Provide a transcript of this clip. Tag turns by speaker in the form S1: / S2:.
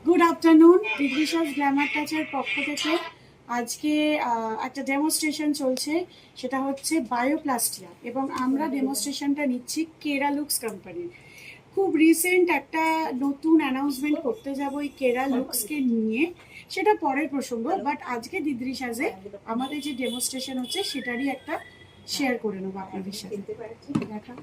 S1: Good afternoon. Bidisha's glamour টাচের পক্ষ থেকে আজকে একটা ডেমনস্ট্রেশন চলছে, সেটা হচ্ছে বায়োপ্লাস্টিয়া, এবং আমরা ডেমনস্ট্রেশনটা নিচ্ছি কেরা লুক্স কোম্পানির। খুব রিসেন্ট একটা নতুন অ্যানাউন্সমেন্ট করতে যাব এই কেরা লুক্সকে নিয়ে, সেটা পরের প্রসঙ্গ। বাট আজকে দিদ্রিশাজে আমাদের যে ডেমনস্ট্রেশন হচ্ছে সেটারই একটা শেয়ার করে নেবো আপনাদের সাথে। দেখা